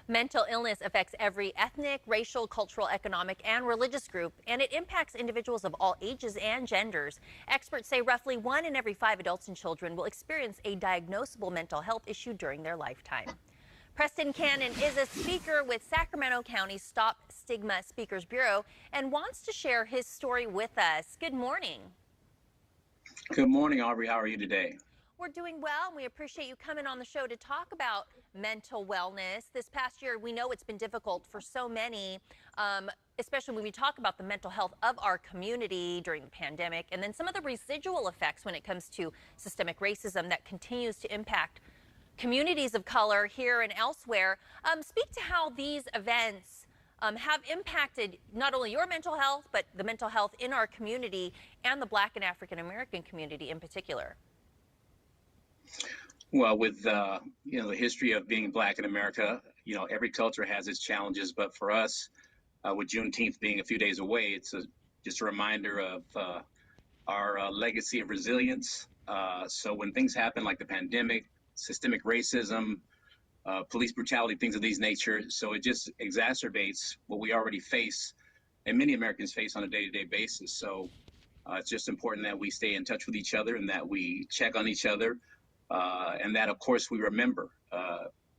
Mental illness affects every ethnic, racial, cultural, economic, and religious group, and it impacts individuals of all ages and genders. Experts say roughly 1 in every 5 adults and children will experience a diagnosable mental health issue during their lifetime. Preston Cannon is a speaker with Sacramento County's Stop Stigma Speakers Bureau and wants to share his story with us. Good morning. Good morning, Aubrey. How are you today? We're doing well, and we appreciate you coming on the show to talk about mental wellness. This past year, we know it's been difficult for so many, especially when we talk about the mental health of our community during the pandemic, and then some of the residual effects when it comes to systemic racism that continues to impact communities of color here and elsewhere. Speak to how these events have impacted not only your mental health, but the mental health in our community and the Black and African American community in particular. Well, with the history of being Black in America, every culture has its challenges. But for us, with Juneteenth being a few days away, it's just a reminder of our legacy of resilience. So when things happen like the pandemic, systemic racism, police brutality, things of these nature, so it just exacerbates what we already face and many Americans face on a day-to-day basis. So it's just important that we stay in touch with each other and that we check on each other. And that, of course, we remember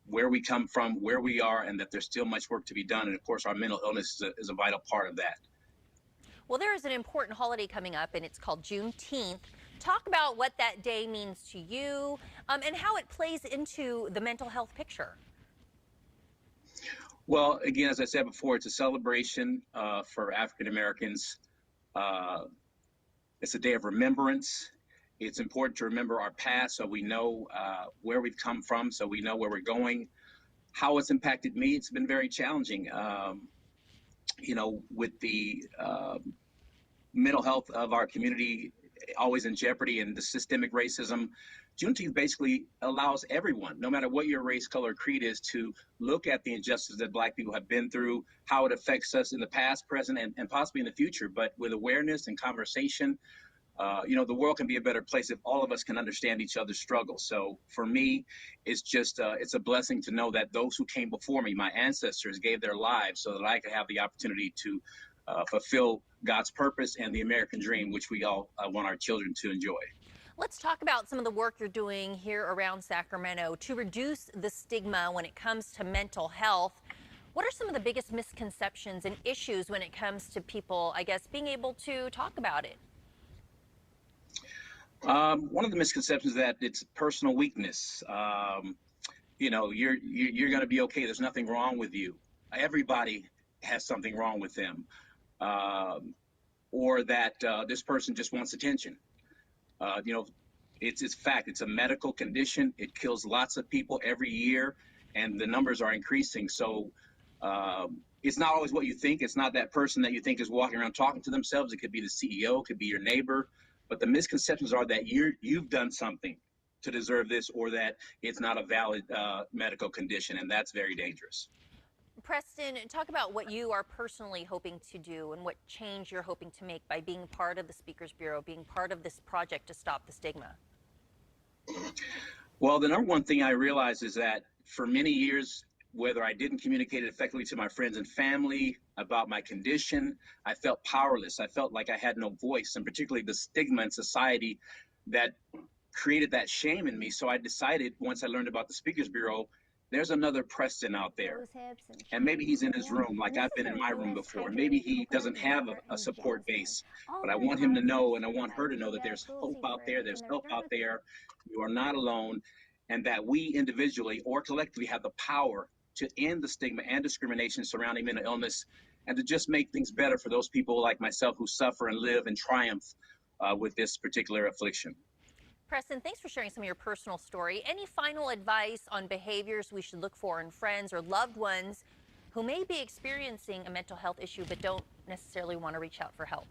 where we come from, where we are, and that there's still much work to be done. And, of course, our mental illness is a vital part of that. Well, there is an important holiday coming up, and it's called Juneteenth. Talk about what that day means to you and how it plays into the mental health picture. Well, again, as I said before, it's a celebration for African Americans. It's a day of remembrance. It's important to remember our past so we know where we've come from, so we know where we're going. How it's impacted me, it's been very challenging. With the mental health of our community always in jeopardy and the systemic racism, Juneteenth basically allows everyone, no matter what your race, color, creed is, to look at the injustices that Black people have been through, how it affects us in the past, present, and possibly in the future. But with awareness and conversation, the world can be a better place if all of us can understand each other's struggles. So for me, it's just it's a blessing to know that those who came before me, my ancestors, gave their lives so that I could have the opportunity to fulfill God's purpose and the American dream, which we all want our children to enjoy. Let's talk about some of the work you're doing here around Sacramento to reduce the stigma when it comes to mental health. What are some of the biggest misconceptions and issues when it comes to people, I guess, being able to talk about it? One of the misconceptions is that it's personal weakness. You're going to be okay. There's nothing wrong with you. Everybody has something wrong with them. Or that this person just wants attention. It's fact. It's a medical condition. It kills lots of people every year, and the numbers are increasing. So it's not always what you think. It's not that person that you think is walking around talking to themselves. It could be the CEO, it could be your neighbor. But the misconceptions are that you've done something to deserve this, or that it's not a valid medical condition, and that's very dangerous. Preston, talk about what you are personally hoping to do and what change you're hoping to make by being part of the Speakers Bureau, being part of this project to stop the stigma. Well, the number one thing I realized is that for many years, whether I didn't communicate it effectively to my friends and family about my condition, I felt powerless. I felt like I had no voice, and particularly the stigma in society that created that shame in me. So I decided, once I learned about the Speakers Bureau, there's another Preston out there, and maybe he's in his room like I've been in my room before. Maybe he doesn't have a support base, but I want him to know, and I want her to know, that there's hope out there, there's help out there, you are not alone, and that we individually or collectively have the power to end the stigma and discrimination surrounding mental illness, and to just make things better for those people like myself who suffer and live and triumph with this particular affliction. Preston, thanks for sharing some of your personal story. Any final advice on behaviors we should look for in friends or loved ones who may be experiencing a mental health issue but don't necessarily want to reach out for help?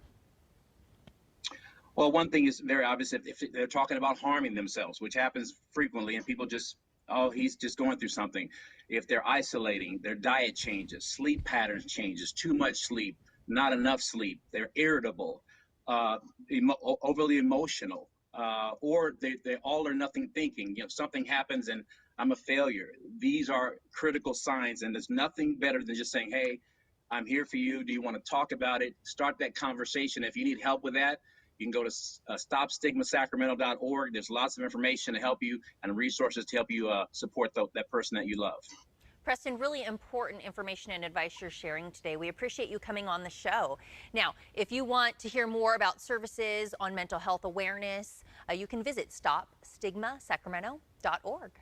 Well, one thing is very obvious. If they're talking about harming themselves, which happens frequently, and people just, oh, he's just going through something. If they're isolating, their diet changes, sleep patterns changes, too much sleep, not enough sleep, they're irritable, overly emotional, or they're all or nothing thinking. Something happens and I'm a failure. These are critical signs, and there's nothing better than just saying, hey, I'm here for you. Do you want to talk about it? Start that conversation. If you need help with that, you can go to stopstigmasacramento.org. There's lots of information to help you and resources to help you support that person that you love. Preston, really important information and advice you're sharing today. We appreciate you coming on the show. Now, if you want to hear more about services on mental health awareness, you can visit stopstigmasacramento.org.